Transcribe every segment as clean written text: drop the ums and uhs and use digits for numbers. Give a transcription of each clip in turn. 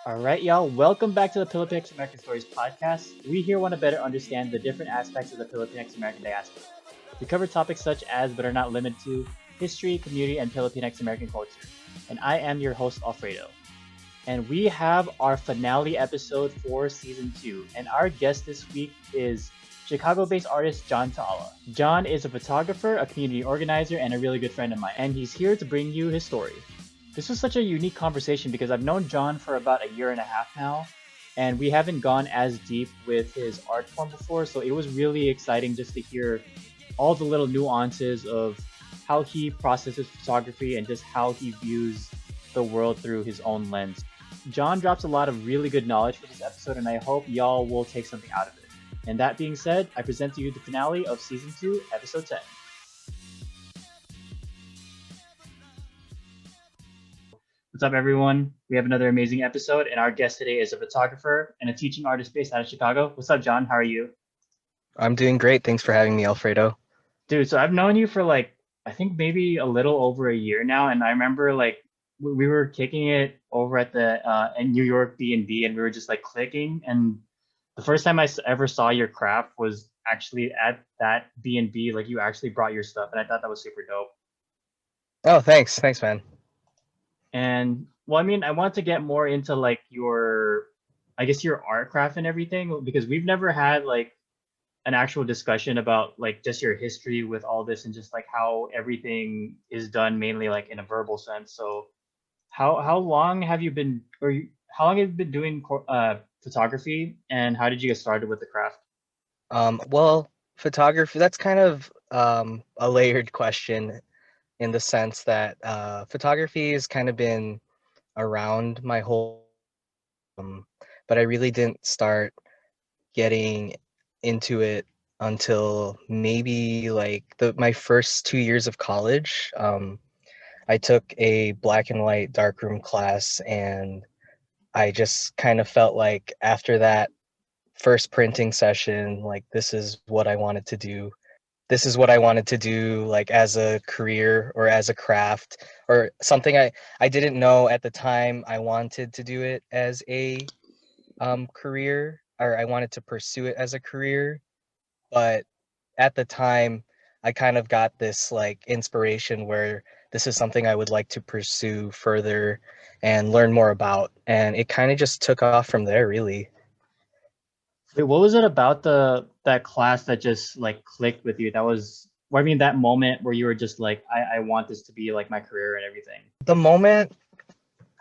All right, y'all. Welcome back to the Pilipinx-American Stories podcast. We here want to better understand the different aspects of the Filipinx-American diaspora. We cover topics such as, but are not limited to, history, community, and Filipinx-American culture. And I am your host, Alfredo. And we have our finale episode for season 2. And our guest this week is Chicago-based artist Jon Taala. Jon is a photographer, a community organizer, and a really good friend of mine. And he's here to bring you his story. This was such a unique conversation because I've known Jon for about a year and a half now, and we haven't gone as deep with his art form before, so it was really exciting just to hear all the little nuances of how he processes photography and just how he views the world through his own lens. Jon drops a lot of really good knowledge for this episode, and I hope y'all will take something out of it. And that being said, I present to you the finale of Season 2, Episode 10. What's up, everyone? We have another amazing episode, and our guest today is a photographer and a teaching artist based out of Chicago. What's up, Jon? How are you? I'm doing great. Thanks for having me, Alfredo. Dude, so I've known you for I think maybe a little over a year now, and I remember we were kicking it over at the in New York B&B, and we were just like clicking. And the first time ever saw your craft was actually at that B&B. Like you actually brought your stuff, and I thought that was super dope. Oh, thanks. Thanks, man. And well, I mean, I want to get more into like I guess your art craft and everything because we've never had like an actual discussion about like just your history with all this and just like how everything is done mainly like in a verbal sense. So how long have you been how long have you been doing photography and how did you get started with the craft? Well, photography, that's kind of a layered question in the sense that photography has kind of been around my whole, um, but I really didn't start getting into it until maybe like my first 2 years of college. I took a black and white darkroom class, and I just kind of felt like after that first printing session, like this is what I wanted to do. This is what I wanted to do, like as a career or as a craft or something I didn't know at the time I wanted to do it as a career, or I wanted to pursue it as a career. But at the time, I kind of got this like inspiration where this is something I would like to pursue further and learn more about. And it kind of just took off from there, really. Wait, what was it about that class that just like clicked with you? That was, well, I mean, that moment where you were just like, I want this to be like my career and everything. The moment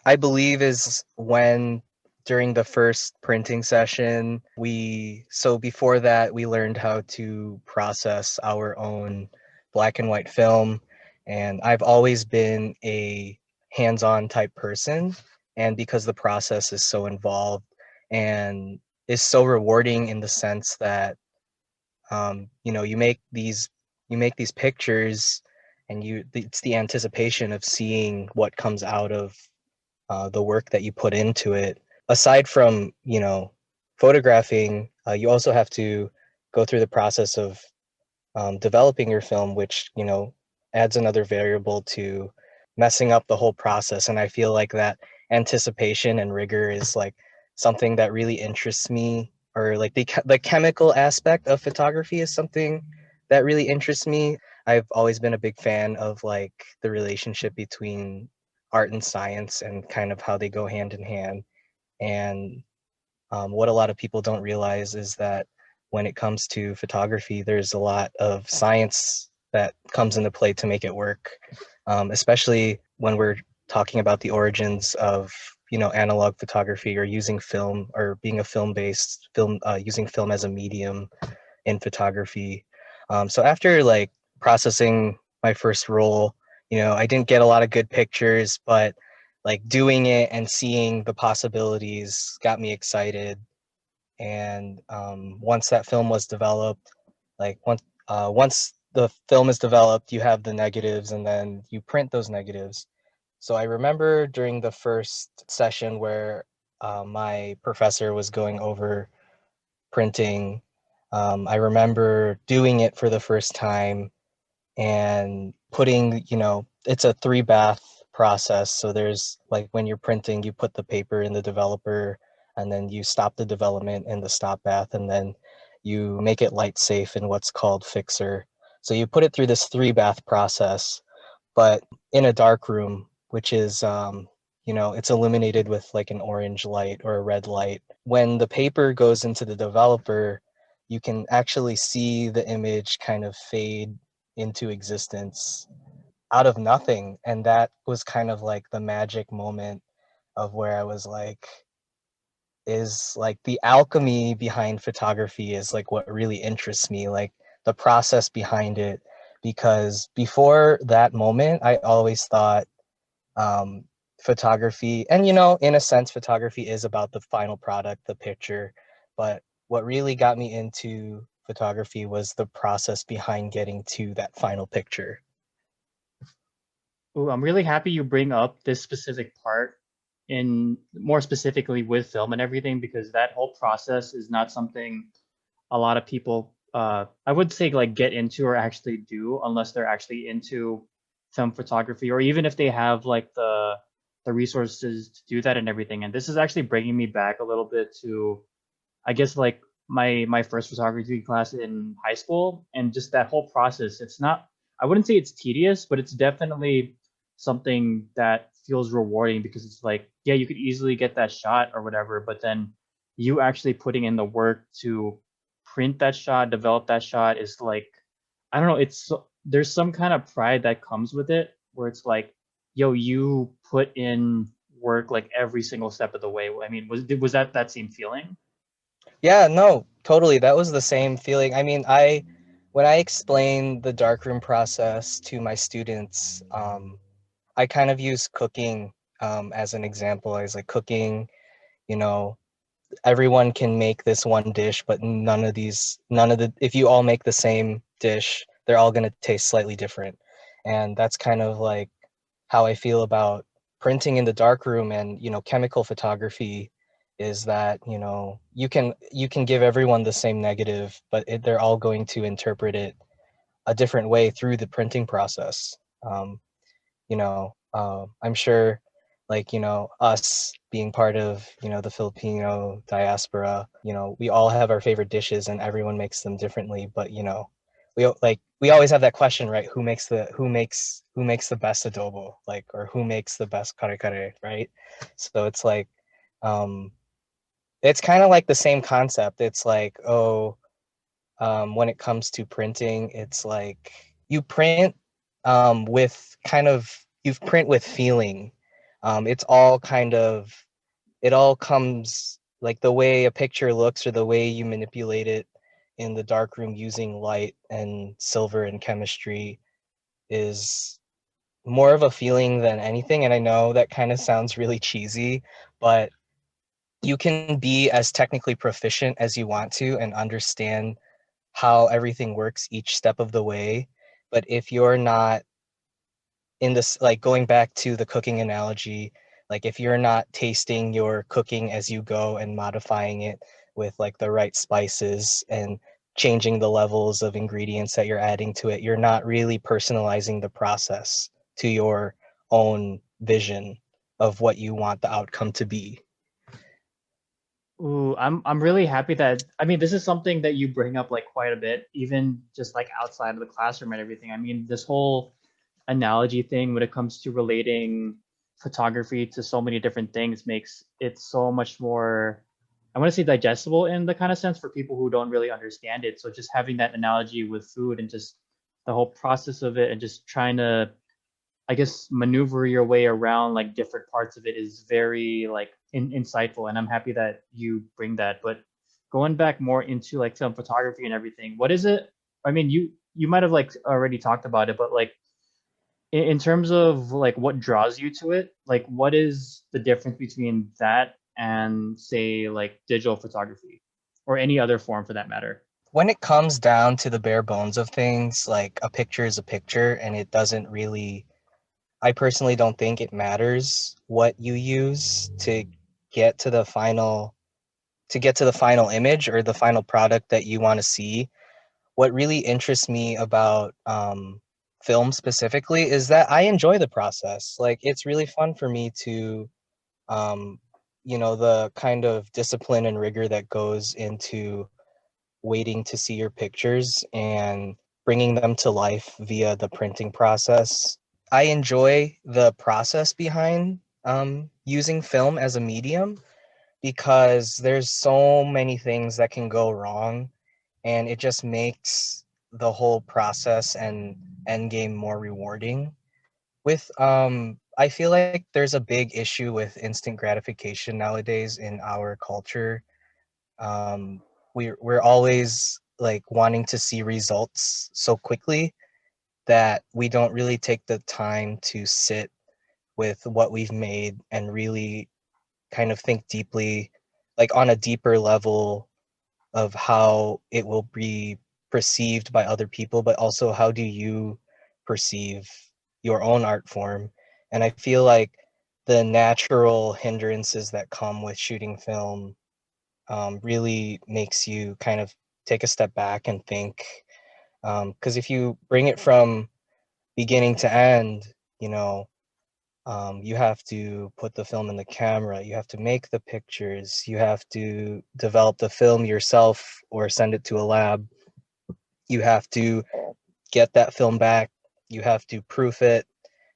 I believe is when during the first printing session, so before that, we learned how to process our own black and white film. And I've always been a hands-on type person. And because the process is so involved and is so rewarding in the sense that, you make these pictures, and it's the anticipation of seeing what comes out of the work that you put into it. Aside from, photographing, you also have to go through the process of developing your film, which, adds another variable to messing up the whole process. And I feel like that anticipation and rigor is like something that really interests me, or like the chemical aspect of photography is something that really interests me. I've always been a big fan of like the relationship between art and science and kind of how they go hand in hand. And what a lot of people don't realize is that when it comes to photography, there's a lot of science that comes into play to make it work, especially when we're talking about the origins of analog photography, or using film, or being a film-based film, using film as a medium in photography. So after like processing my first roll, I didn't get a lot of good pictures, but like doing it and seeing the possibilities got me excited. And once that film was developed, like once the film is developed, you have the negatives, and then you print those negatives. So I remember during the first session where my professor was going over printing, I remember doing it for the first time and putting, it's a 3 bath process. So there's like when you're printing, you put the paper in the developer, and then you stop the development in the stop bath, and then you make it light safe in what's called fixer. So you put it through this 3 bath process, but in a dark room, which is it's illuminated with like an orange light or a red light. When the paper goes into the developer, you can actually see the image kind of fade into existence out of nothing. And that was kind of like the magic moment of where I was like, is like the alchemy behind photography is like what really interests me, like the process behind it. Because before that moment, I always thought um, photography, and in a sense, photography is about the final product, the picture. But what really got me into photography was the process behind getting to that final picture. Ooh, I'm really happy you bring up this specific part in more specifically with film and everything because that whole process is not something a lot of people I would say like get into or actually do unless they're actually into film photography or even if they have like the resources to do that and everything. And this is actually bringing me back a little bit to I guess like my first photography class in high school and just that whole process. It's not I wouldn't say it's tedious, but it's definitely something that feels rewarding because it's like, yeah, you could easily get that shot or whatever, but then you actually putting in the work to print that shot, develop that shot is like I don't know, there's some kind of pride that comes with it where it's like, yo, you put in work like every single step of the way. I mean, was that same feeling? Yeah, no, totally. That was the same feeling. I mean, when I explain the darkroom process to my students, I kind of use cooking as an example. I was like, cooking, you know, everyone can make this one dish, but if you all make the same dish, they're all going to taste slightly different. And that's kind of like how I feel about printing in the darkroom and, chemical photography is that, you can give everyone the same negative, but they're all going to interpret it a different way through the printing process. Um, I'm sure, like, us being part of, the Filipino diaspora, we all have our favorite dishes and everyone makes them differently. But, we always have that question, right? Who makes the best adobo, like, or who makes the best kare kare, right? So it's like, um, it's kind of like the same concept. It's like, oh, when it comes to printing, it's like you print with kind of you print with feeling. It's all kind of it all comes like the way a picture looks or the way you manipulate it in the darkroom using light and silver and chemistry is more of a feeling than anything. And I know that kind of sounds really cheesy, but you can be as technically proficient as you want to and understand how everything works each step of the way. But if you're not in this, like going back to the cooking analogy, like if you're not tasting your cooking as you go and modifying it with like the right spices and changing the levels of ingredients that you're adding to it, you're not really personalizing the process to your own vision of what you want the outcome to be. Ooh, I'm really happy that I mean this is something that you bring up like quite a bit, even just like outside of the classroom and everything. I mean, this whole analogy thing when it comes to relating photography to so many different things makes it so much more, I want to say digestible in the kind of sense for people who don't really understand it. So just having that analogy with food and just the whole process of it and just trying to I guess maneuver your way around like different parts of it is very like insightful, and I'm happy that you bring that. But going back more into like film photography and everything, what is it? I mean, you might have like already talked about it, but like in terms of like what draws you to it, like what is the difference between that and say like digital photography or any other form for that matter? When it comes down to the bare bones of things, like a picture is a picture and it doesn't really, I personally don't think it matters what you use get to the final to get to the final image or the final product that you want to see. What really interests me about film specifically is that I enjoy the process. Like it's really fun for me to um the kind of discipline and rigor that goes into waiting to see your pictures and bringing them to life via the printing process. I enjoy the process behind using film as a medium because there's so many things that can go wrong, and it just makes the whole process and end game more rewarding. With I feel like there's a big issue with instant gratification nowadays in our culture. um we're always like wanting to see results so quickly that we don't really take the time to sit with what we've made and really kind of think deeply, like on a deeper level of how it will be perceived by other people, but also how do you perceive your own art form. And I feel like the natural hindrances that come with shooting film really makes you kind of take a step back and think. Because if you bring it from beginning to end, you know, you have to put the film in the camera, you have to make the pictures, you have to develop the film yourself or send it to a lab, you have to get that film back, you have to proof it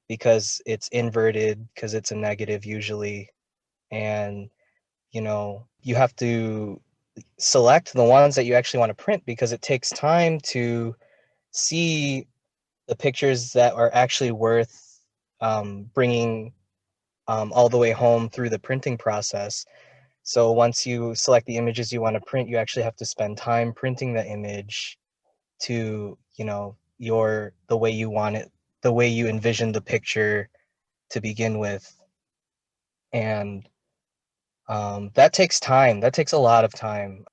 because it's inverted, because it's a negative usually, and you have to select the ones that you actually want to print because it takes time to see the pictures that are actually worth bringing all the way home through the printing process. So once you select the images you want to print, you actually have to spend time printing the image to, the way you want it, the way you envision the picture to begin with. And that takes time. That takes a lot of time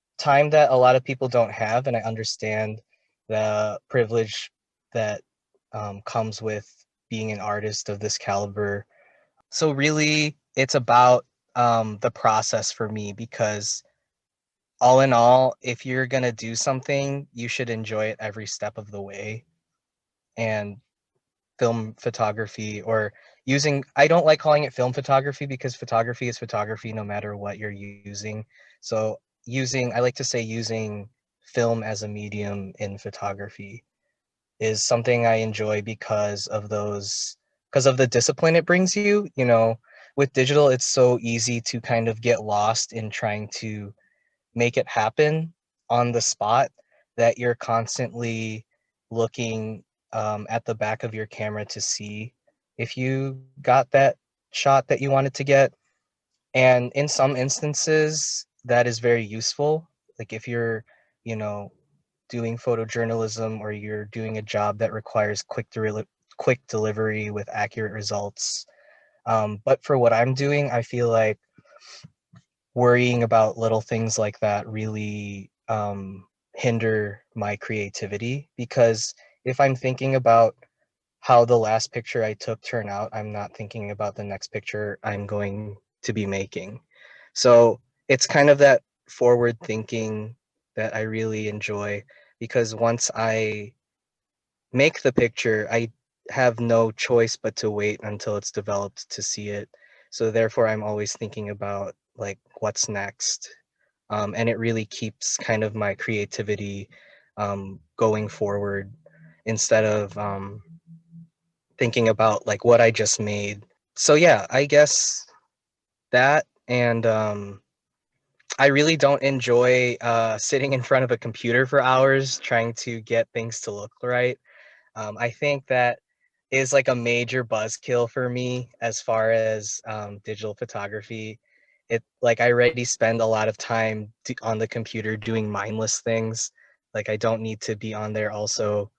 that a lot of people don't have. And I understand the privilege that comes with being an artist of this caliber. So really, it's about the process for me because all in all, if you're gonna do something, you should enjoy it every step of the way. And film photography or using I don't like calling it film photography because photography is photography no matter what you're using. So I like to say using film as a medium in photography is something I enjoy because of the discipline it brings you. With digital, it's so easy to kind of get lost in trying to make it happen on the spot that you're constantly looking at the back of your camera to see if you got that shot that you wanted to get. And in some instances, that is very useful. Like if you're, you know, doing photojournalism or you're doing a job that requires quick delivery with accurate results. But for what I'm doing, I feel like worrying about little things like that really hinder my creativity because if I'm thinking about how the last picture I took turned out, I'm not thinking about the next picture I'm going to be making. So it's kind of that forward thinking that I really enjoy because once I make the picture, I have no choice but to wait until it's developed to see it. So therefore, I'm always thinking about like what's next, and it really keeps kind of my creativity going forward instead of thinking about like what I just made. So yeah, I guess that and I really don't enjoy sitting in front of a computer for hours trying to get things to look right. I think that is like a major buzzkill for me as far as digital photography. I already spend a lot of time on the computer doing mindless things. Like I don't need to be on there also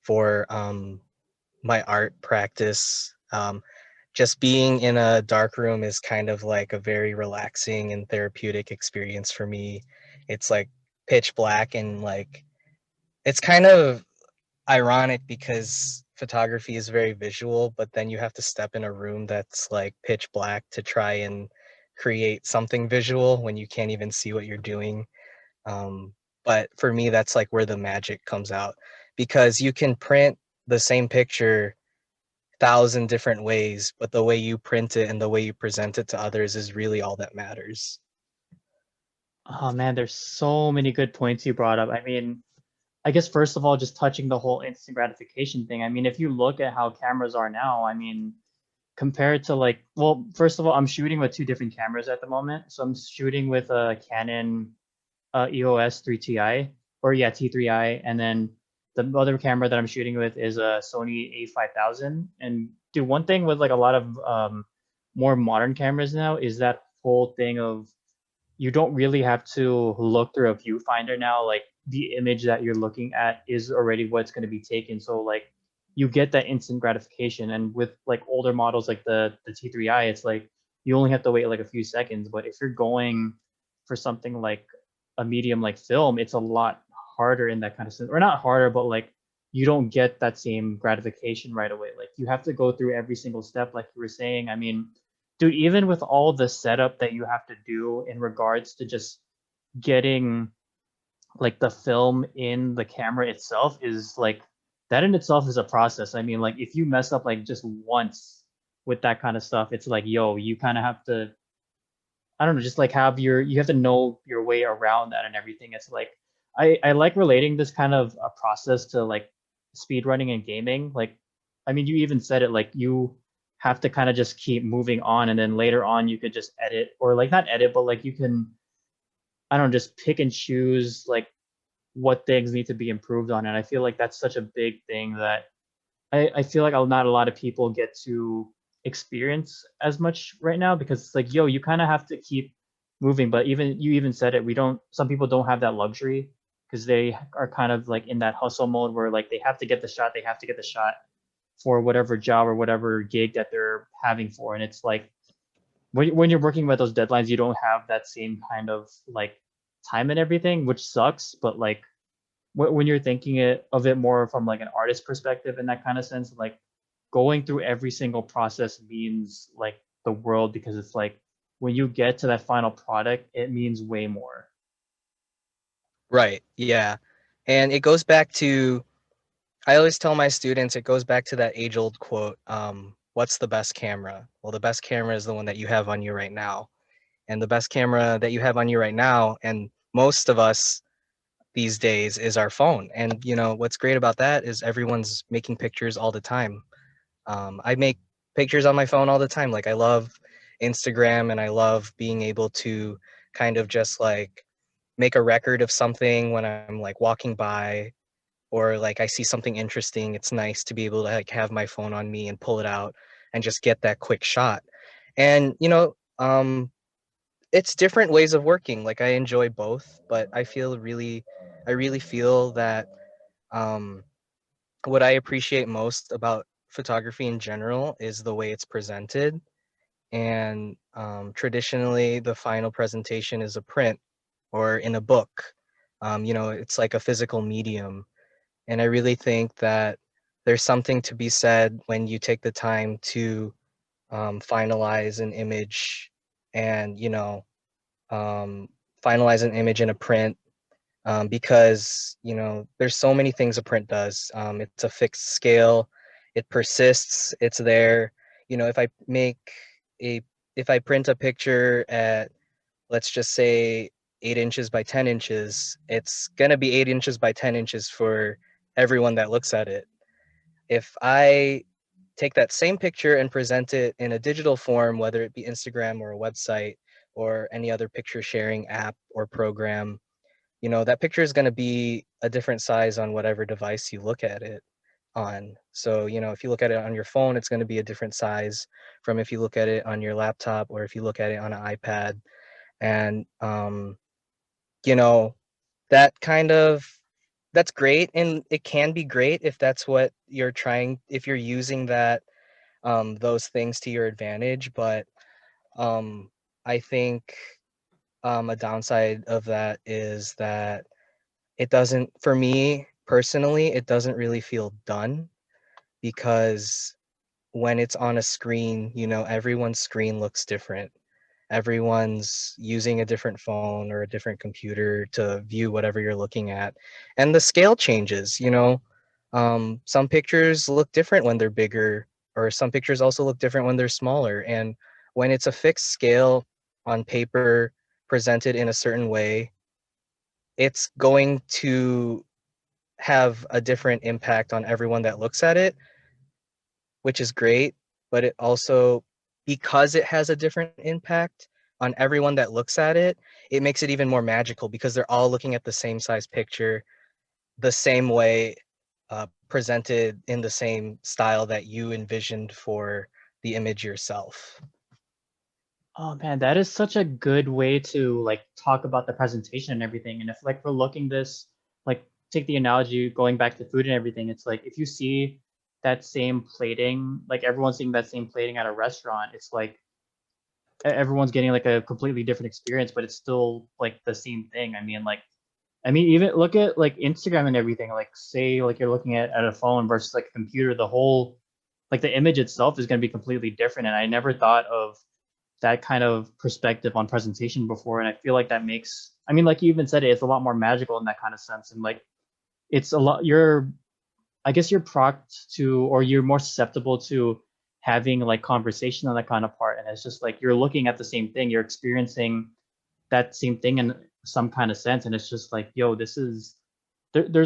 for my art practice. Just being in a dark room is kind of like a very relaxing and therapeutic experience for me. It's like pitch black and like it's kind of ironic because photography is very visual, but then you have to step in a room that's like pitch black to try and create something visual when you can't even see what you're doing. Um, but for me, that's like where the magic comes out because you can print the same picture thousand different ways, but the way you print it and the way you present it to others is really all that matters. Oh man, there's so many good points you brought up. I mean, I guess first of all, just touching the whole instant gratification thing. I mean, if you look at how cameras are now, I mean, compared to like, well, first of all, I'm shooting with two different cameras at the moment. So I'm shooting with a Canon EOS 3Ti, or yeah, T3i, and then the other camera that I'm shooting with is a Sony A5000. And dude, one thing with like a lot of more modern cameras now is that whole thing of you don't really have to look through a viewfinder now. Like the image that you're looking at is already what's going to be taken. So like you get that instant gratification. And with like older models like the T3i, it's like you only have to wait like a few seconds. But if you're going for something like a medium like film, it's a lot harder in that kind of sense. Or not harder, but like you don't get that same gratification right away. Like you have to go through every single step, like you were saying. I mean, dude, even with all the setup that you have to do in regards to just getting like the film in the camera itself is like that in itself is a process. I mean, like if you mess up like just once with that kind of stuff, it's like, yo, you kind of have to, I don't know, just like have you have to know your way around that and everything. It's like I like relating this kind of a process to like speed running and gaming. Like, I mean, you even said it, like you have to kind of just keep moving on, and then later on you could just edit, or like not edit, but like you can, I don't know, just pick and choose like what things need to be improved on. And I feel like that's such a big thing that I feel like not a lot of people get to experience as much right now, because it's like, yo, you kind of have to keep moving. But even you even said it, we don't, some people don't have that luxury because they are kind of like in that hustle mode where like they have to get the shot, they have to get the shot for whatever job or whatever gig that they're having for. And it's like when you're working with those deadlines, you don't have that same kind of like time and everything, which sucks. But like when you're thinking of it more from like an artist perspective in that kind of sense, like going through every single process means like the world, because it's like when you get to that final product, it means way more. Right. Yeah. And it goes back to, I always tell my students, it goes back to that age old quote, what's the best camera? Well, the best camera is the one that you have on you right now. And the best camera that you have on you right now, and most of us these days, is our phone. And, what's great about that is everyone's making pictures all the time. I make pictures on my phone all the time. Like, I love Instagram and I love being able to kind of just like make a record of something when I'm like walking by, or like I see something interesting. It's nice to be able to like have my phone on me and pull it out and just get that quick shot. And it's different ways of working. Like, I enjoy both, but I really feel that um what I appreciate most about photography in general is the way it's presented. And traditionally, the final presentation is a print or in a book. It's like a physical medium. And I really think that there's something to be said when you take the time to finalize an image and, um, finalize an image in a print, because there's so many things a print does. It's a fixed scale, it persists, it's there. If I make a if I print a picture at, let's just say, 8 inches by 10 inches, it's gonna be 8 inches by 10 inches for everyone that looks at it. If I take that same picture and present it in a digital form, whether it be Instagram or a website or any other picture sharing app or program, that picture is going to be a different size on whatever device you look at it on. So, if you look at it on your phone, it's going to be a different size from if you look at it on your laptop or if you look at it on an iPad. And, you know, that kind of, that's great. And it can be great if that's what you're trying, if you're using those things to your advantage. But um, I think a downside of that is that it doesn't, for me personally, it doesn't really feel done, because when it's on a screen, everyone's screen looks different. Everyone's using a different phone or a different computer to view whatever you're looking at. And the scale changes. Some pictures look different when they're bigger, or some pictures also look different when they're smaller. And when it's a fixed scale on paper presented in a certain way, it's going to have a different impact on everyone that looks at it, which is great. But it also, because it has a different impact on everyone that looks at it, it makes it even more magical because they're all looking at the same size picture, the same way, presented in the same style that you envisioned for the image yourself. Oh man, that is such a good way to like talk about the presentation and everything. And if like we're looking this, like take the analogy going back to food and everything, it's like if you see that same plating, like everyone's seeing that same plating at a restaurant, it's like everyone's getting like a completely different experience, but it's still like the same thing. I mean, even look at like Instagram and everything. Like, say, like you're looking at a phone versus like a computer, the whole like the image itself is going to be completely different. And I never thought of that kind of perspective on presentation before. And I feel like that makes, I mean, like you even said it, it's a lot more magical in that kind of sense. And like, it's a lot, I guess you're proct to, or you're more susceptible to having like conversation on that kind of part. And it's just like you're looking at the same thing, you're experiencing that same thing in some kind of sense. And it's just like, yo, there's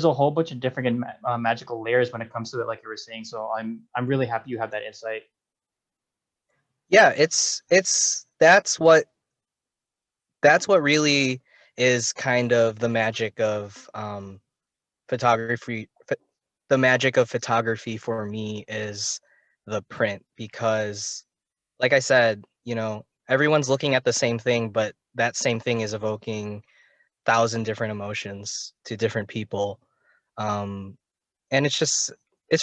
a whole bunch of different and magical layers when it comes to it, like you were saying. So I'm really happy you have that insight. Yeah, it's that's what really is kind of the magic of photography. The magic of photography for me is the print, because like I said, everyone's looking at the same thing, but that same thing is evoking thousand different emotions to different people. Um, and it's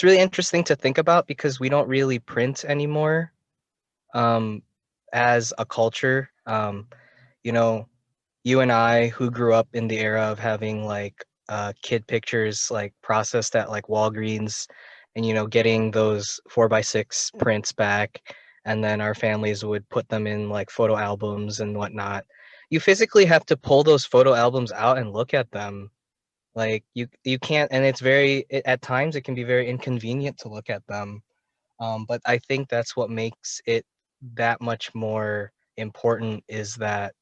really interesting to think about because we don't really print anymore, um, as a culture. You know, you and I, who grew up in the era of having like kid pictures like processed at like Walgreens, and getting those 4x6 prints back, and then our families would put them in like photo albums and whatnot. You physically have to pull those photo albums out and look at them. Like you can't, and at times it can be very inconvenient to look at them. But I think that's what makes it that much more important, is that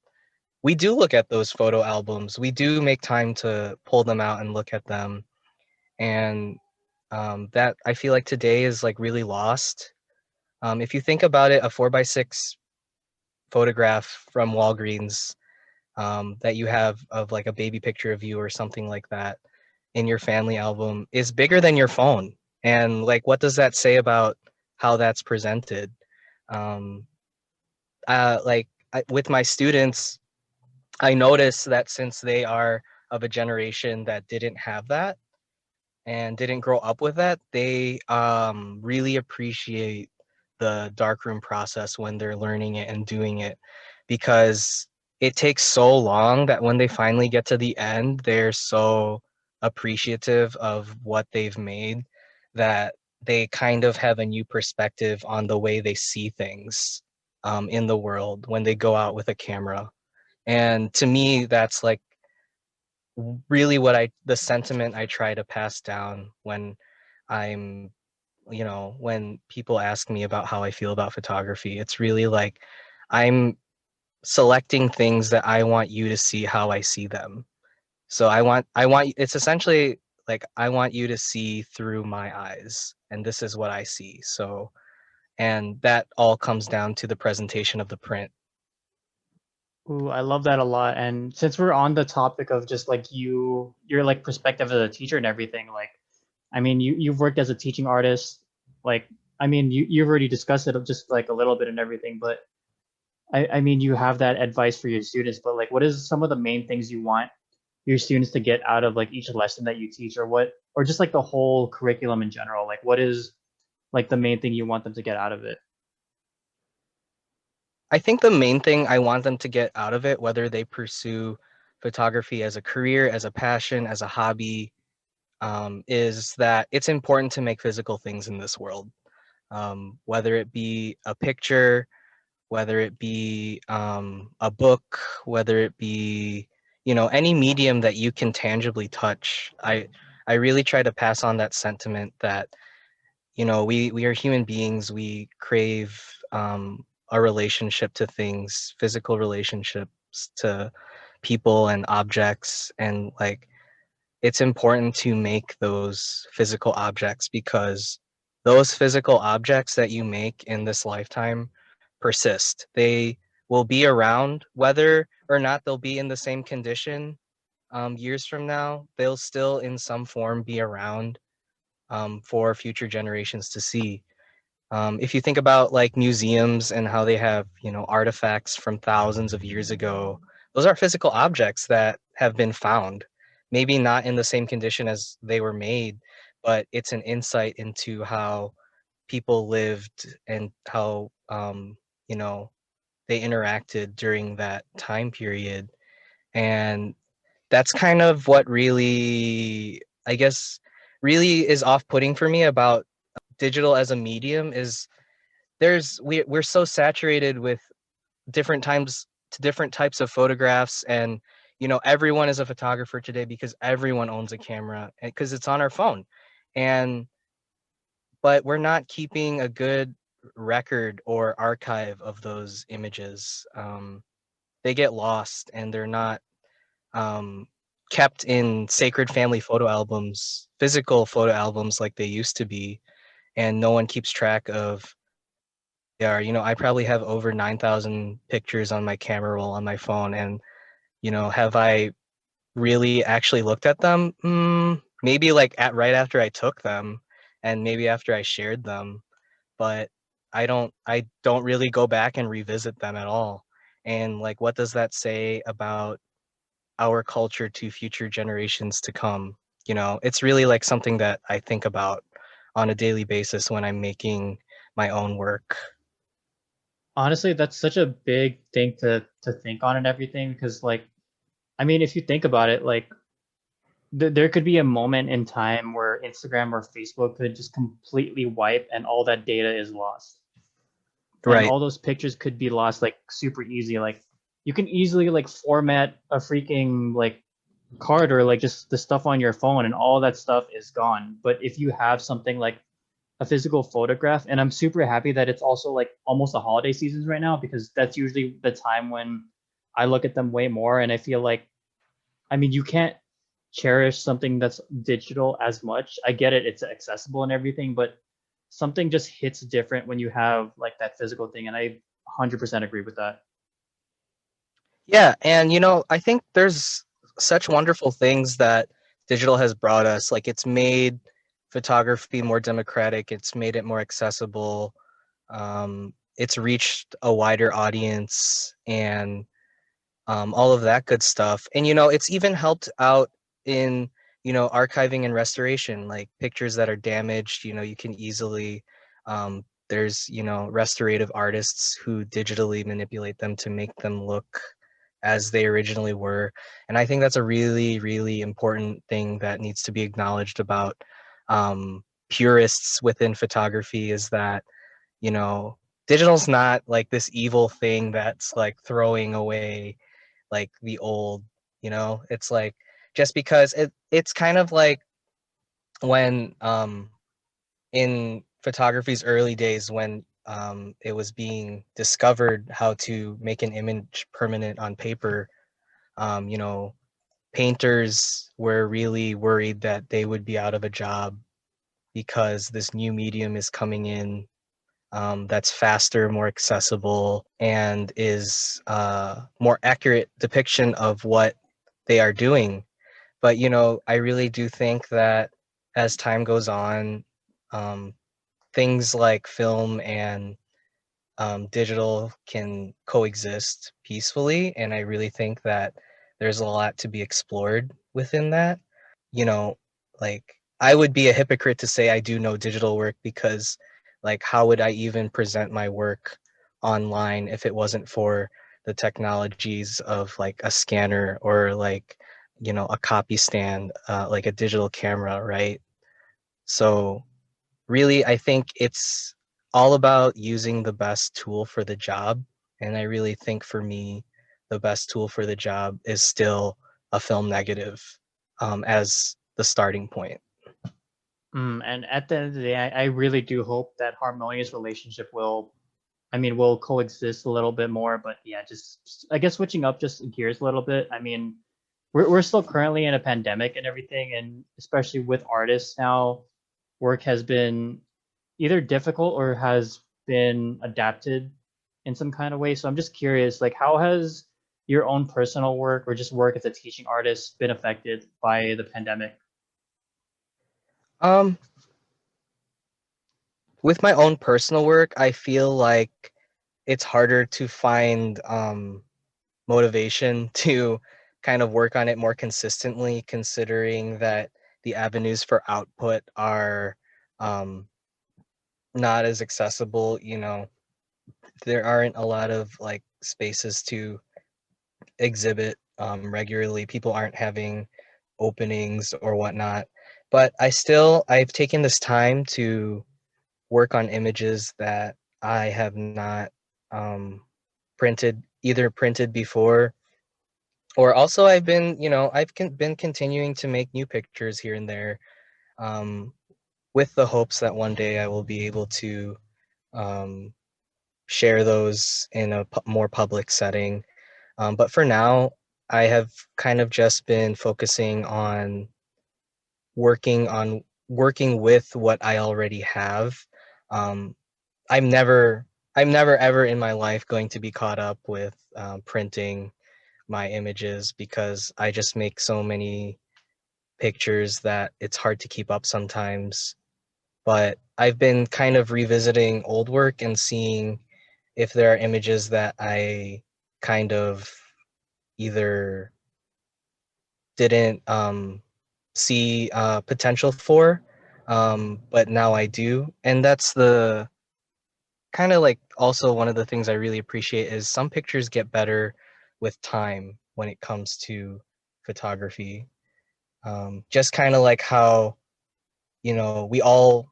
we do look at those photo albums. We do make time to pull them out and look at them. And that, I feel like, today is like really lost. If you think about it, a 4x6 photograph from Walgreens, that you have of like a baby picture of you or something like that in your family album is bigger than your phone. And like, what does that say about how that's presented? Um, with my students, I notice that since they are of a generation that didn't have that and didn't grow up with that, they really appreciate the darkroom process when they're learning it and doing it, because it takes so long that when they finally get to the end, they're so appreciative of what they've made that they kind of have a new perspective on the way they see things, in the world when they go out with a camera. And to me, that's like really the sentiment I try to pass down when I'm, when people ask me about how I feel about photography. It's really like I'm selecting things that I want you to see how I see them. So it's essentially like I want you to see through my eyes, and this is what I see. So, and that all comes down to the presentation of the print. Ooh, I love that a lot. And since we're on the topic of just like your like perspective as a teacher and everything, like, I mean, you've worked as a teaching artist, like, I mean, you've already discussed it just like a little bit and everything, but I mean, you have that advice for your students, but like, what is some of the main things you want your students to get out of like each lesson that you teach, or what, or just like the whole curriculum in general? Like, what is like the main thing you want them to get out of it? I think the main thing I want them to get out of it, whether they pursue photography as a career, as a passion, as a hobby, is that it's important to make physical things in this world. Whether it be a picture, whether it be a book, whether it be any medium that you can tangibly touch. I I really try to pass on that sentiment that, we are human beings. We crave a relationship to things, physical relationships to people and objects, and like it's important to make those physical objects because those physical objects that you make in this lifetime persist. They will be around whether or not they'll be in the same condition years from now. They'll still in some form be around for future generations to see. If you think about like museums and how they have, artifacts from thousands of years ago, those are physical objects that have been found. Maybe not in the same condition as they were made, but it's an insight into how people lived and how, you know, they interacted during that time period. And that's kind of what really, I guess, really is off-putting for me about digital as a medium is we're so saturated with different types of photographs, and everyone is a photographer today because everyone owns a camera because it's on our phone. And but we're not keeping a good record or archive of those images. They get lost and they're not um, kept in sacred family photo albums, physical photo albums like they used to be, and no one keeps track of where they are. I probably have over 9,000 pictures on my camera roll on my phone, and have I really actually looked at them? Maybe like at right after I took them, and maybe after I shared them, but I don't really go back and revisit them at all. And like, what does that say about our culture to future generations to come? It's really like something that I think about on a daily basis when I'm making my own work. Honestly, that's such a big thing to think on and everything because like I mean, if you think about it, like there could be a moment in time where Instagram or Facebook could just completely wipe and all that data is lost. And Right. all those pictures could be lost like super easy. Like you can easily like format a freaking like card or like just the stuff on your phone and all that stuff is gone. But if you have something like a physical photograph, and I'm super happy that it's also like almost the holiday seasons right now because that's usually the time when I look at them way more and I feel like I mean you can't cherish something that's digital as much. I get it, it's accessible and everything, but something just hits different when you have like that physical thing, and I 100% agree with that. Yeah, and I think there's such wonderful things that digital has brought us. Like it's made photography more democratic, it's made it more accessible, it's reached a wider audience, and all of that good stuff. And it's even helped out in archiving and restoration, like pictures that are damaged. You can easily there's restorative artists who digitally manipulate them to make them look as they originally were. And I think that's a really, really important thing that needs to be acknowledged about purists within photography, is that digital's not like this evil thing that's like throwing away like the old. It's like, just because it's kind of like when in photography's early days, when it was being discovered how to make an image permanent on paper. um, you know Painters were really worried that they would be out of a job because this new medium is coming in, that's faster, more accessible, and is more accurate depiction of what they are doing. But I really do think that as time goes on, um, things like film and digital can coexist peacefully, and I really think that there's a lot to be explored within that. you know like, I would be a hypocrite to say I do know digital work, because like, how would I even present my work online if it wasn't for the technologies of like a scanner, or like a copy stand, like a digital camera, right? So really, I think it's all about using the best tool for the job. And I really think for me, the best tool for the job is still a film negative, as the the starting point. And at the end of the day, I really do hope that harmonious relationship will, I mean, will coexist a little bit more. But yeah, just I guess switching up just gears a little bit. I mean, we're still currently in a pandemic and everything, and especially with artists now, work has been either difficult or has been adapted in some kind of way. So I'm just curious, like, how has your own personal work or just work as a teaching artist been affected by the pandemic? Um, with my own personal work, I feel like it's harder to find motivation to kind of work on it more consistently, considering that the avenues for output are um, not as accessible. There aren't a lot of like spaces to exhibit regularly. People aren't having openings or whatnot. But I've taken this time to work on images that I have not um, printed before, or also been continuing to make new pictures here and there, um, with the hopes that one day I will be able to um, share those in a more public setting. But for now, I have kind of just been focusing on working with what I already have. Um, I'm never I'm never ever in my life going to be caught up with printing my images because I just make so many pictures that it's hard to keep up sometimes. But I've been kind of revisiting old work and seeing if there are images that I kind of either didn't see potential for, but now I do. And that's the kind of like also one of the things I really appreciate is some pictures get better with time when it comes to photography. Just kind of like how, we all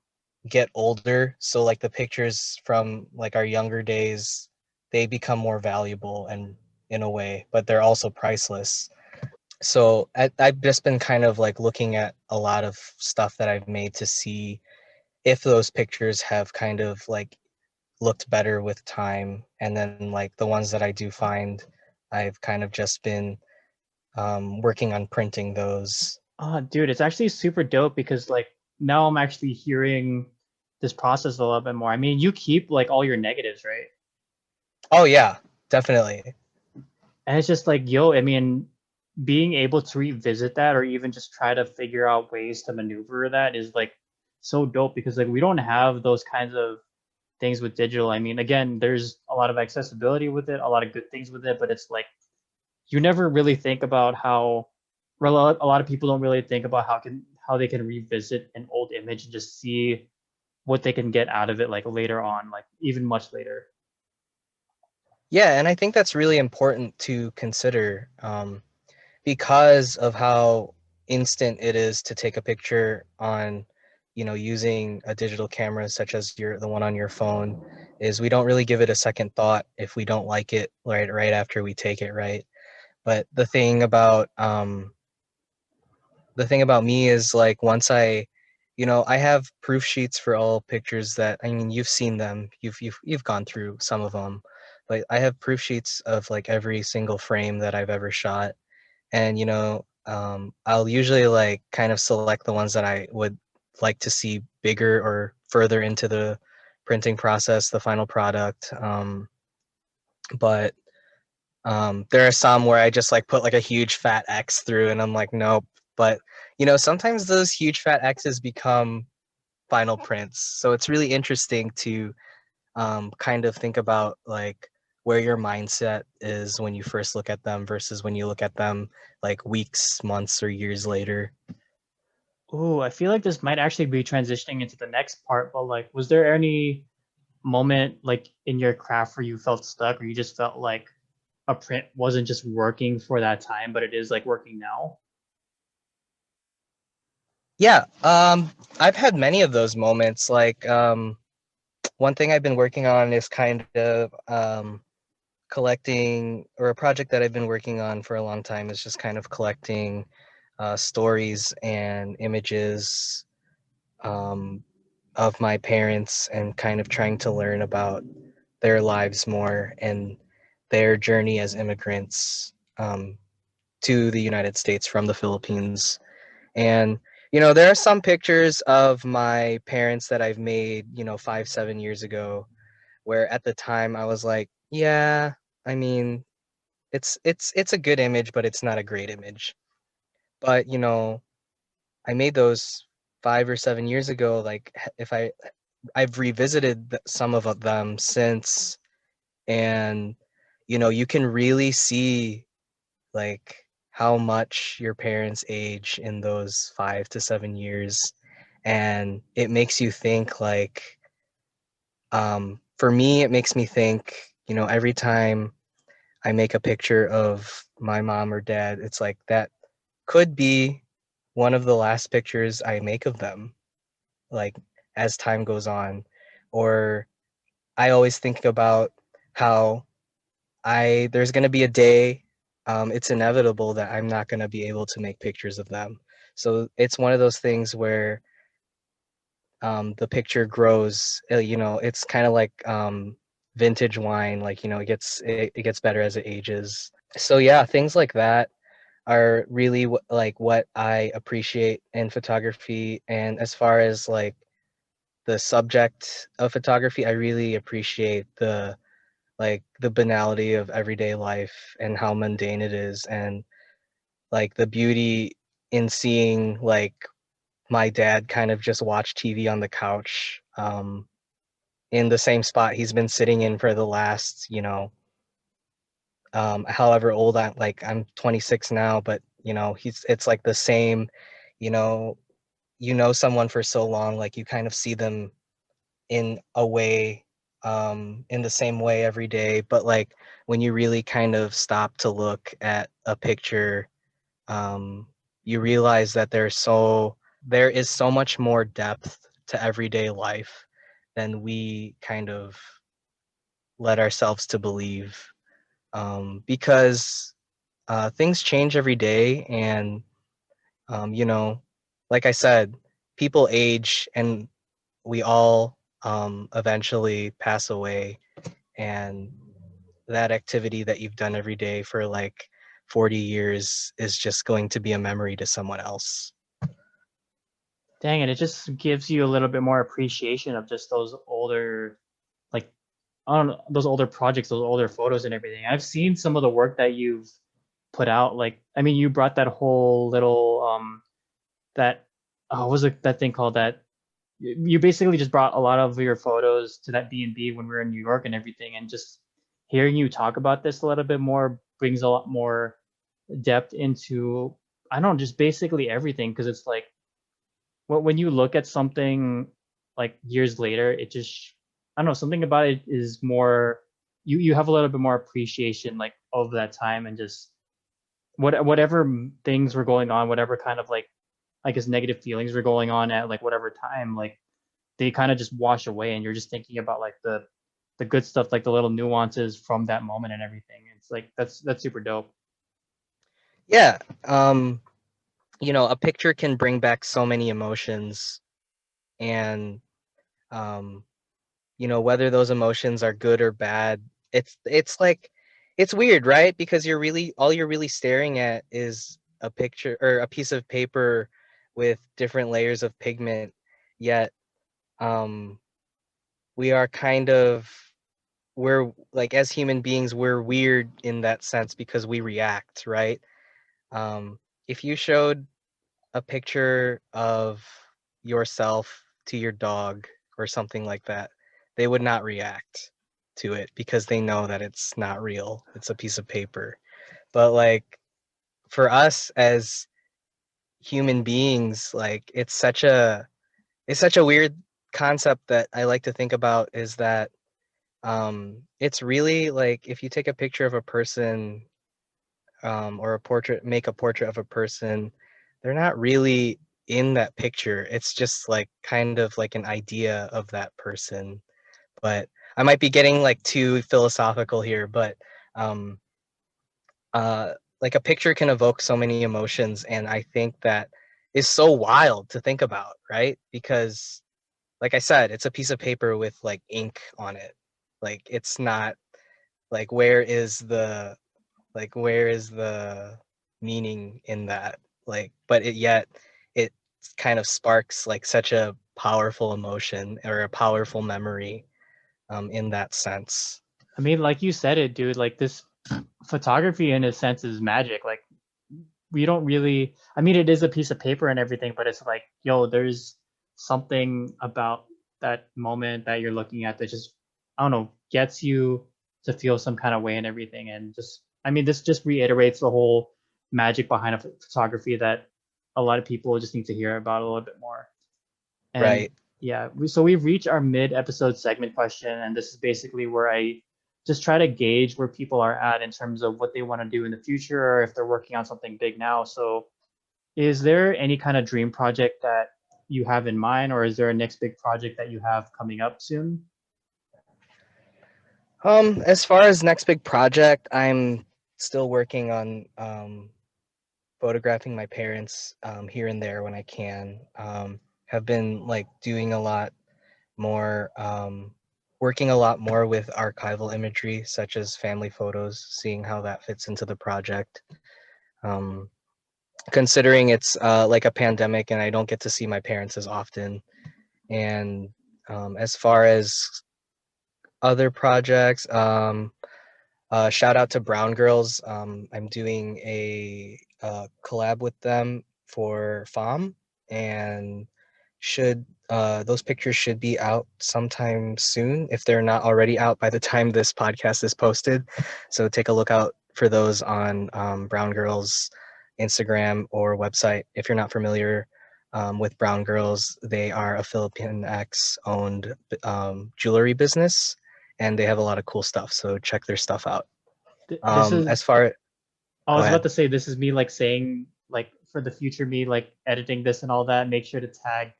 get older. So like the pictures from like our younger days, they become more valuable and in a way, but they're also priceless. So I've just been kind of like looking at a lot of stuff that I've made to see if those pictures have kind of like looked better with time. And then like the ones that I do find, I've kind of just been working on printing those. Dude, it's actually super dope because like now I'm actually hearing this process a little bit more. I mean, you keep like all your negatives, right? Oh yeah, definitely. And it's just like, yo, I mean, being able to revisit that or even just try to figure out ways to maneuver that is like so dope because like we don't have those kinds of things with digital. I mean, again, there's a lot of accessibility with it, a lot of good things with it, but it's like you never really think about how well, a lot of people don't really think about how they can revisit an old image and just see what they can get out of it like later on, like even much later. Yeah, and I think that's really important to consider, because of how instant it is to take a picture on, using a digital camera such as the one on your phone. Is we don't really give it a second thought if we don't like it right after we take it, right? But the thing about me is like once I have proof sheets for all pictures that, I mean, you've seen them, you've gone through some of them, but I have proof sheets of like every single frame that I've ever shot. And I'll usually like kind of select the ones that I would like to see bigger or further into the printing process, the final product. But there are some where I just like put like a huge fat X through, and I'm like, nope. But sometimes those huge fat X's become final prints, so it's really interesting to kind of think about like where your mindset is when you first look at them versus when you look at them like weeks, months, or years later. Oh, I feel like this might actually be transitioning into the next part, but like, was there any moment like in your craft where you felt stuck or you just felt like a print wasn't just working for that time, but it is like working now? Yeah, I've had many of those moments. Like one thing I've been working on is kind of collecting, or a project that I've been working on for a long time is just kind of collecting stories and images um, of my parents and kind of trying to learn about their lives more and their journey as immigrants to the United States from the Philippines. And, there are some pictures of my parents that I've made, 5, 7 years ago, where at the time I was like, yeah, I mean, it's a good image, but it's not a great image. But, I made those 5 or 7 years ago. Like, if I've revisited some of them since, and you can really see like how much your parents age in those 5 to 7 years, and it makes you think like, for me, it makes me think, every time I make a picture of my mom or dad, it's like that could be one of the last pictures I make of them, like as time goes on. Or I always think about how there's gonna be a day, it's inevitable that I'm not gonna be able to make pictures of them. So it's one of those things where the picture grows. It's kind of like vintage wine. Like it gets better as it ages. So yeah, things like that are really like what I appreciate in photography. And as far as like the subject of photography, I really appreciate the banality of everyday life and how mundane it is, and like the beauty in seeing like my dad kind of just watch TV on the couch, in the same spot he's been sitting in for the last, however old I'm 26 now, but it's like the same, you know, someone for so long, like you kind of see them in a way, in the same way every day. But like when you really kind of stop to look at a picture, um, you realize that there is so much more depth to everyday life than we kind of let ourselves to believe, because things change every day. And um, you know like I said, people age, and we all eventually pass away, and that activity that you've done every day for like 40 years is just going to be a memory to someone else. Dang it, it just gives you a little bit more appreciation of just those older, like, I don't know, those older projects, those older photos and everything. I've seen some of the work that you've put out. Like, I mean, you brought that whole little that what was it, that thing called, that you basically just brought a lot of your photos to that B&B when we were in New York and everything, and just hearing you talk about this a little bit more brings a lot more depth into, I don't know, just basically everything, because it's like when you look at something like years later, it just, I don't know, something about it is more, you have a little bit more appreciation like of that time, and just whatever things were going on, whatever kind of like, I guess, negative feelings were going on at like whatever time, like they kind of just wash away, and you're just thinking about like the good stuff, like the little nuances from that moment and everything. It's like that's super dope. Yeah. A picture can bring back so many emotions, and um, whether those emotions are good or bad, it's like, it's weird, right? Because you're really staring at is a picture or a piece of paper with different layers of pigment. Yet um we are kind of we're like, as human beings, we're weird in that sense because we react, right? um if you showed a picture of yourself to your dog or something like that, they would not react to it because they know that it's not real. It's a piece of paper. But like, for us as human beings, like it's such a weird concept that I like to think about, is that it's really like, if you take a picture of a person, or make a portrait of a person, they're not really in that picture. It's just like kind of like an idea of that person. But I might be getting like too philosophical here, but um, uh, like a picture can evoke so many emotions, and I think that is so wild to think about, right? Because like I said, it's a piece of paper with like ink on it. Like it's not like where is the meaning in that? Like, but yet it kind of sparks like such a powerful emotion or a powerful memory in that sense. I mean, like you said it, dude. Like this photography, in a sense, is magic. Like we don't really. I mean, it is a piece of paper and everything, but it's like, yo, there's something about that moment that you're looking at that just, I don't know, gets you to feel some kind of way and everything. And just, I mean, this just reiterates the whole magic behind a photography that a lot of people just need to hear about a little bit more. And Right. yeah, so we've reached our mid-episode segment question, and this is basically where I just try to gauge where people are at in terms of what they want to do in the future or if they're working on something big now. So, is there any kind of dream project that you have in mind, or is there a next big project that you have coming up soon? As far as next big project, I'm still working on photographing my parents here and there when I can. Have been like doing a lot more, working a lot more with archival imagery, such as family photos, seeing how that fits into the project. Um, Considering it's like a pandemic and I don't get to see my parents as often. And as far as other projects, shout out to Brown Girls. I'm doing a collab with them for FOM, and should those pictures should be out sometime soon if they're not already out by the time this podcast is posted. So take a look out for those on Brown Girls Instagram or website. If you're not familiar with Brown Girls, they are a Filipinx owned jewelry business, and they have a lot of cool stuff. So check their stuff out. This is, As far, I go was about ahead. to say, this is me like saying, like for the future me, like editing this and all that, make sure to tag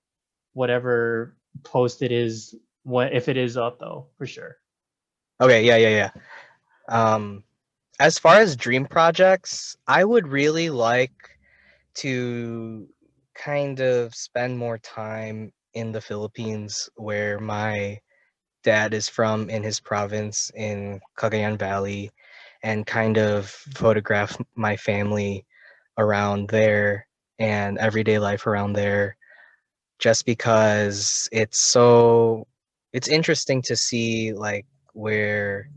whatever post it is, what if it is up though, for sure. Okay, yeah. Um, as far as dream projects, I would really like to kind of spend more time in the Philippines where my dad is from in his province in Cagayan Valley, and kind of photograph my family around there and everyday life around there, just because it's interesting to see like where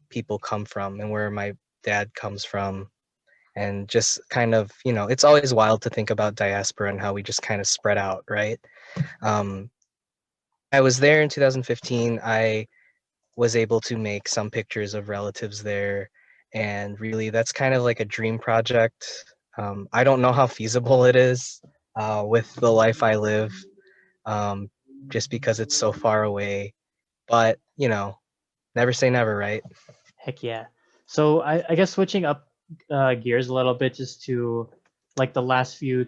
people come from and where my dad comes from, and just kind of, it's always wild to think about diaspora and how we just kind of spread out, right? um, I was there in 2015. I was able to make some pictures of relatives there, and really that's kind of like a dream project. I don't know how feasible it is with the life I live, um, just because it's so far away, but never say never, right? Heck yeah. So I guess switching up gears a little bit just to like the last few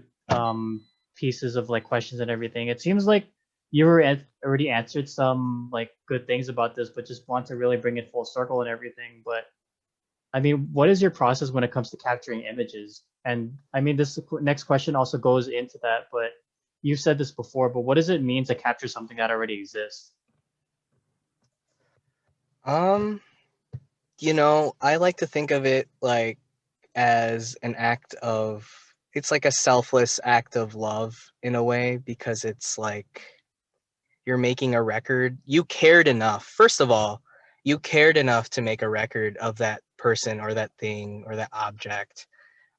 pieces of like questions and everything. It seems like you were already answered some like good things about this, but just want to really bring it full circle and everything. But I mean, what is your process when it comes to capturing images? And I mean, this next question also goes into that, but you've said this before, but what does it mean to capture something that already exists? um I like to think of it like as an act of it's like a selfless act of love in a way, because it's like you're making a record. You cared enough. First of all, you cared enough to make a record of that person or that thing or that object,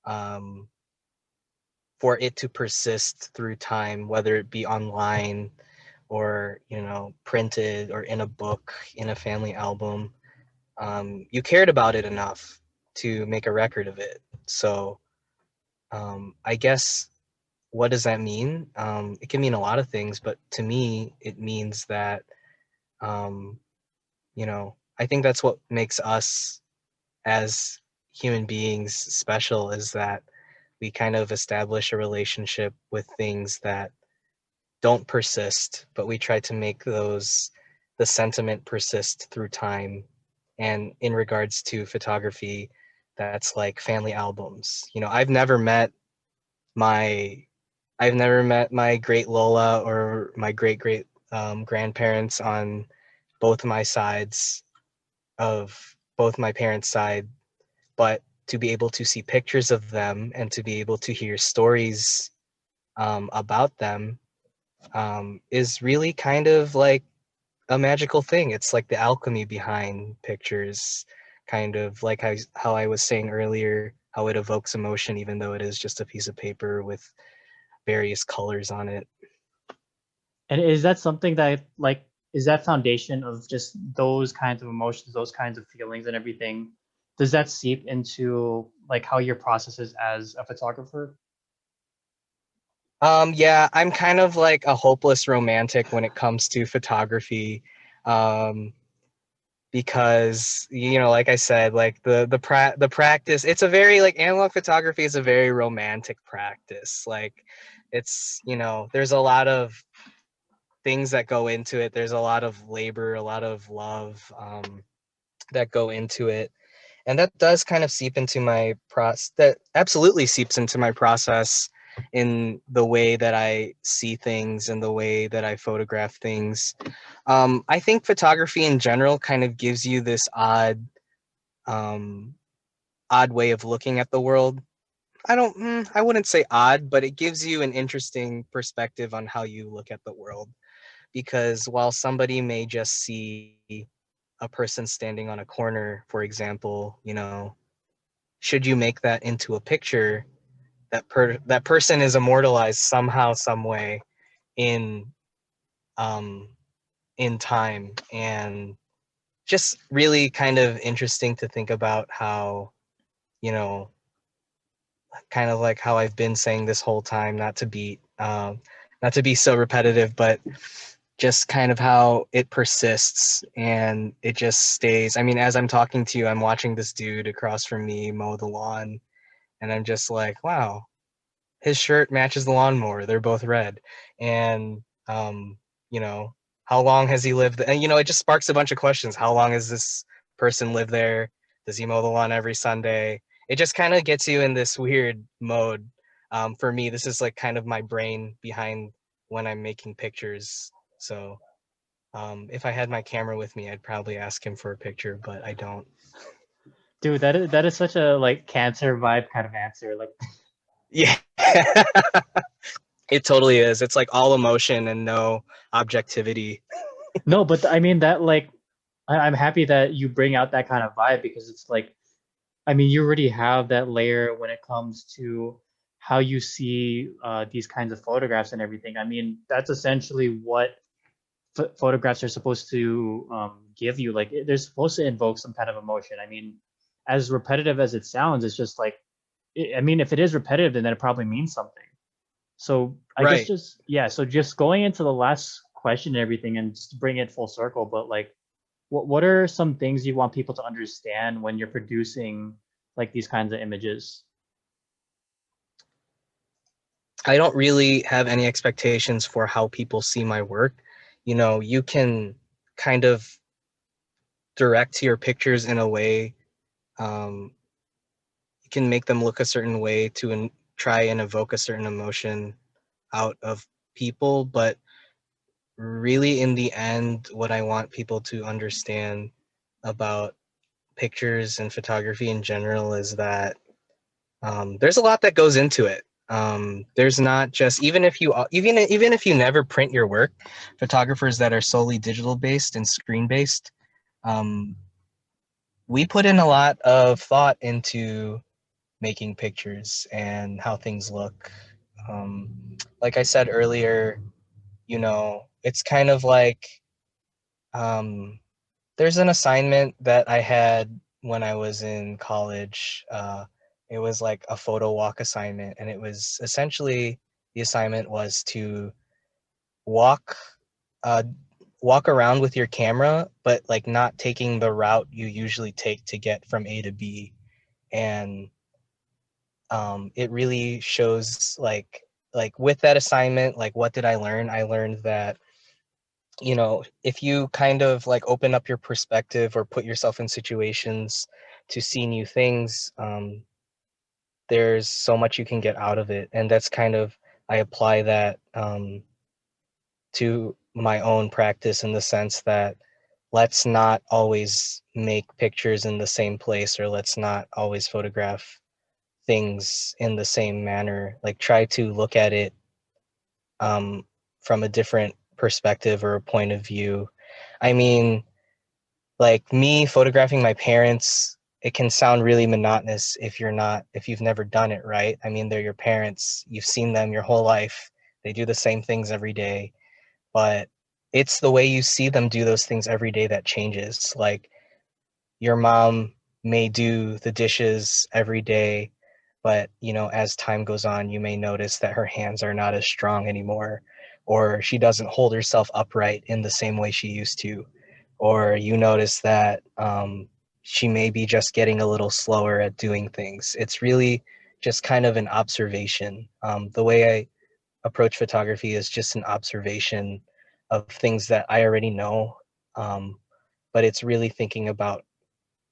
um, for it to persist through time, whether it be online or printed or in a book, in a family album. You cared about it enough to make a record of it. So I guess, what does that mean? It can mean a lot of things, but to me, it means that um, I think that's what makes us as human beings special, is that we kind of establish a relationship with things that don't persist, but we try to make the sentiment persist through time. And in regards to photography, that's like family albums. You know, my I've never met my great Lola or my great great grandparents on both my sides of both my parents' side, but to be able to see pictures of them and to be able to hear stories about them is really kind of like a magical thing. It's like the alchemy behind pictures, kind of like how I was saying earlier, how it evokes emotion, even though it is just a piece of paper with various colors on it. And is that something that like is that foundation of just those kinds of emotions, those kinds of feelings and everything? Does that seep into like how your process is as a photographer? Yeah, I'm kind of like a hopeless romantic when it comes to photography. Um, because you know, like I said, like the practice, it's a very like analog photography is a very romantic practice. Like it's, you know, there's a lot of things that go into it. There's a lot of labor, a lot of love that go into it. And that does kind of seep into my process. That absolutely seeps into my process in the way that I see things and the way that I photograph things. I think photography in general kind of gives you this um, odd way of looking at the world. I wouldn't say odd, but it gives you an interesting perspective on how you look at the world. Because while somebody may just see a person standing on a corner, for example, you know, should you make that into a picture, that person is immortalized somehow, some way in um, in time, and just really kind of interesting to think about how, you know, kind of like how I've been saying this whole time, not to be so repetitive, but just kind of how it persists and it just stays. I mean, as I'm talking to you, I'm watching this dude across from me mow the lawn, and I'm just like, wow, his shirt matches the lawnmower. They're both red. And, you know, how long has he lived? And, you know, it just sparks a bunch of questions. How long has this person lived there? Does he mow the lawn every Sunday? It just kind of gets you in this weird mode. For me, this is like kind of my brain behind when I'm making pictures. So if I had my camera with me, I'd probably ask him for a picture, but I don't. Dude, that is such a like cancer vibe kind of answer. Like Yeah. It totally is. It's like all emotion and no objectivity. no, but I mean that like I'm happy that you bring out that kind of vibe because it's like I mean you already have that layer when it comes to how you see these kinds of photographs and everything. I mean that's essentially what photographs are supposed to give you. Like they're supposed to invoke some kind of emotion. I mean, as repetitive as it sounds, it's just like I mean, if it is repetitive, then it probably means something. So I guess Right. just yeah. So just going into the last question and everything, and just to bring it full circle. But like, what are some things you want people to understand when you're producing like these kinds of images? I don't really have any expectations for how people see my work. You know, you can kind of direct your pictures in a way, um, you can make them look a certain way to try and evoke a certain emotion out of people. But really, in the end, what I want people to understand about pictures and photography in general is that there's a lot that goes into it. There's not just even if you never print your work, photographers that are solely digital based and screen based, um, we put in a lot of thought into making pictures and how things look. Like I said earlier, you know, it's kind of like um, there's an assignment that I had when I was in college. It was like a photo walk assignment, and it was essentially the assignment was to walk, uh, walk around with your camera, but like not taking the route you usually take to get from A to B. And it really shows like with that assignment, like what did I learn? I learned that, you know, if you kind of like open up your perspective or put yourself in situations to see new things. There's so much you can get out of it, and that's kind of, I apply that to my own practice in the sense that let's not always make pictures in the same place, or let's not always photograph things in the same manner. Like, try to look at it um, from a different perspective or a point of view. I mean, like me photographing my parents, it can sound really monotonous if you've never done it, right? I mean, they're your parents, you've seen them your whole life, they do the same things every day, but it's the way you see them do those things every day that changes. Like, your mom may do the dishes every day, but as time goes on, you may notice that her hands are not as strong anymore, or she doesn't hold herself upright in the same way she used to, or you notice that she may be just getting a little slower at doing things. It's really just kind of an observation. The way I approach photography is just an observation of things that I already know, um, but it's really thinking about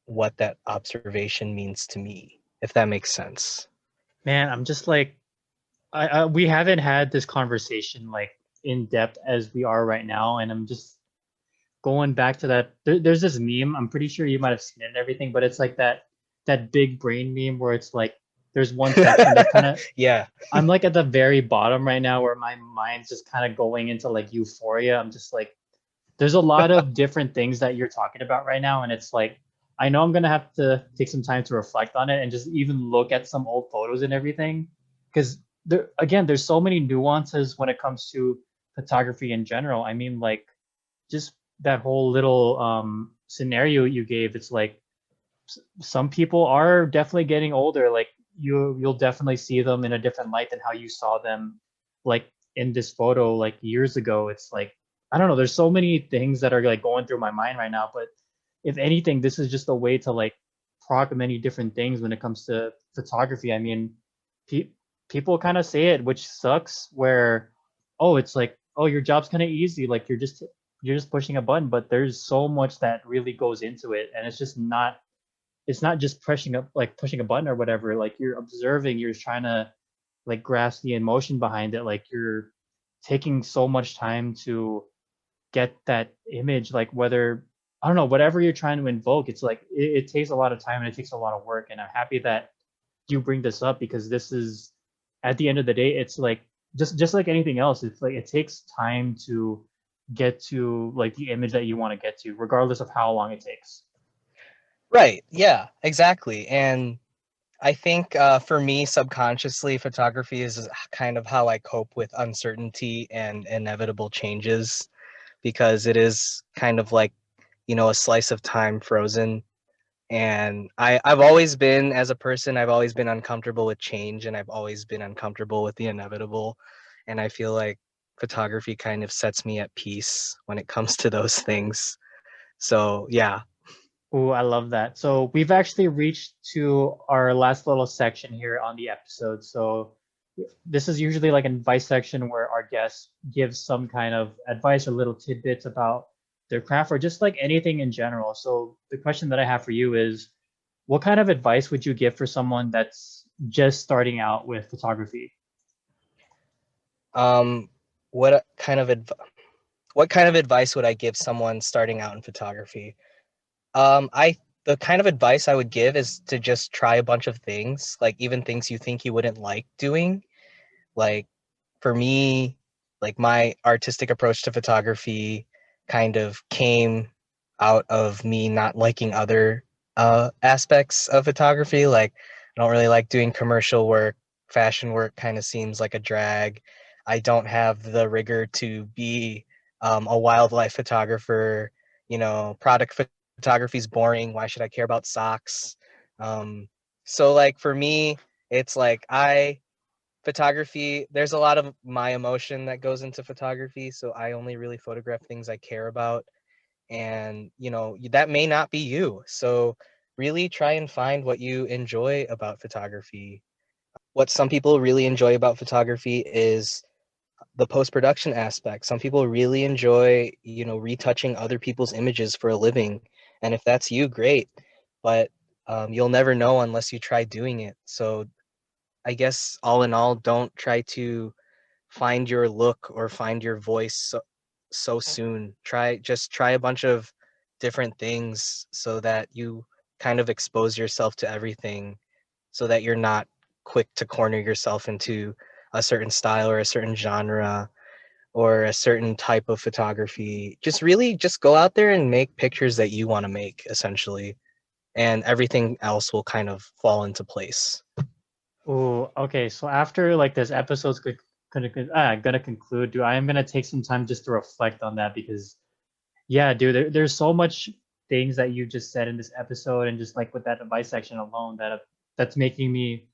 what that observation means to me, if that makes sense. Man, I'm just like, we haven't had this conversation like in depth as we are right now, and I'm just going back to that. There's this meme. I'm pretty sure you might have seen it and everything, but it's like that big brain meme where it's like there's one section that's kind of. Yeah. I'm like at the very bottom right now where my mind's just kind of going into like euphoria. I'm just like, there's a lot of different things that you're talking about right now, and it's like I know I'm gonna have to take some time to reflect on it and just even look at some old photos and everything, because there's so many nuances when it comes to photography in general. I mean, like, just that whole little scenario you gave, it's like some people are definitely getting older. Like, you'll definitely see them in a different light than how you saw them, like in this photo like years ago. It's like, I don't know, there's so many things that are like going through my mind right now, but if anything, this is just a way to like proc many different things when it comes to photography. I mean, pe- people kind of say it, which sucks, where, oh, it's like, oh, your job's kind of easy, like you're just pushing a button, but there's so much that really goes into it, and it's not just pushing a button or whatever. Like, you're observing, you're trying to like grasp the emotion behind it. Like, you're taking so much time to get that image, like, whether, I don't know, whatever you're trying to invoke. It's like it takes a lot of time and it takes a lot of work, and I'm happy that you bring this up, because this is, at the end of the day, it's like just like anything else. It's like it takes time to get to like the image that you want to get to, regardless of how long it takes. Right. Yeah, exactly. And I think for me, subconsciously, photography is kind of how I cope with uncertainty and inevitable changes, because it is kind of like, a slice of time frozen. And I've always been, as a person, I've always been uncomfortable with change, and I've always been uncomfortable with the inevitable. And I feel like photography kind of sets me at peace when it comes to those things. So, yeah. Oh, I love that. So we've actually reached to our last little section here on the episode. So this is usually like an advice section where our guests give some kind of advice or little tidbits about their craft or just like anything in general. So the question that I have for you is, what kind of advice would you give for someone that's just starting out with photography? Um, what kind of what kind of advice would I give someone starting out in photography? I The kind of advice I would give is to just try a bunch of things, like even things you think you wouldn't like doing. Like, for me, like, my artistic approach to photography kind of came out of me not liking other aspects of photography. Like, I don't really like doing commercial work. Fashion work kind of seems like a drag. I don't have the rigor to be a wildlife photographer. Product photography is boring. Why should I care about socks? Um, so, like, for me, it's like photography, there's a lot of my emotion that goes into photography, so I only really photograph things I care about. And that may not be you, so really try and find what you enjoy about photography. What some people really enjoy about photography is the post-production aspect. Some people really enjoy retouching other people's images for a living, and if that's you, great. But You'll never know unless you try doing it. So I guess all in all, don't try to find your look or find your voice so soon. Try a bunch of different things so that you kind of expose yourself to everything, so that you're not quick to corner yourself into a certain style or a certain genre or a certain type of photography. Just really just go out there and make pictures that you want to make, essentially, and everything else will kind of fall into place. Oh, okay. So after like this episode's gonna conclude, dude, I am gonna take some time just to reflect on that because yeah, dude, there's so much things that you just said in this episode and just like with that advice section alone that's making me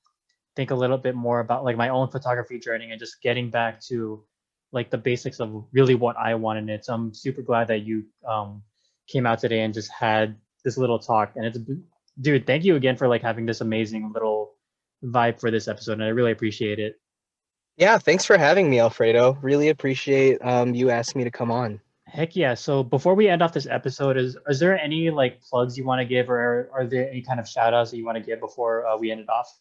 think a little bit more about like my own photography journey and just getting back to like the basics of really what I want in it. So I'm super glad that you came out today and just had this little talk. And it's dude, thank you again for like having this amazing little vibe for this episode, and I really appreciate it. Yeah, thanks for having me, Alfredo. Really appreciate you asking me to come on. Heck yeah. So before we end off this episode, is there any like plugs you want to give, or are there any kind of shout outs that you want to give before we end it off?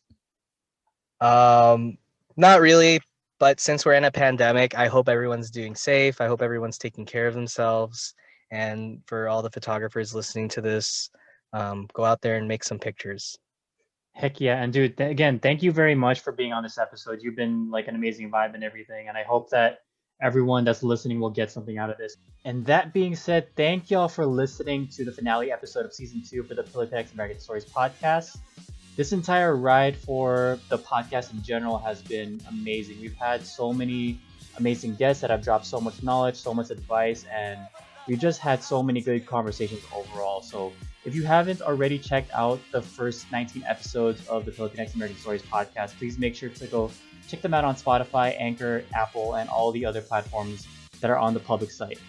Um, Not really, but since we're in a pandemic, I hope everyone's doing safe. I hope everyone's taking care of themselves. And for all the photographers listening to this, go out there and make some pictures. Heck yeah. And dude, again, thank you very much for being on this episode. You've been like an amazing vibe and everything. And I hope that everyone that's listening will get something out of this. And that being said, thank y'all for listening to the finale episode of season 2 for the Pilipinx-American Stories podcast. This entire ride for the podcast in general has been amazing. We've had so many amazing guests that have dropped so much knowledge, so much advice, and we just had so many good conversations overall. So if you haven't already checked out the first 19 episodes of the Pilipinx-American Stories podcast, please make sure to go check them out on Spotify, Anchor, Apple, and all the other platforms that are on the public site.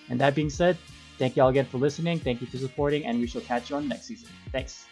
And that being said, thank you all again for listening. Thank you for supporting, and we shall catch you on the next season. Thanks.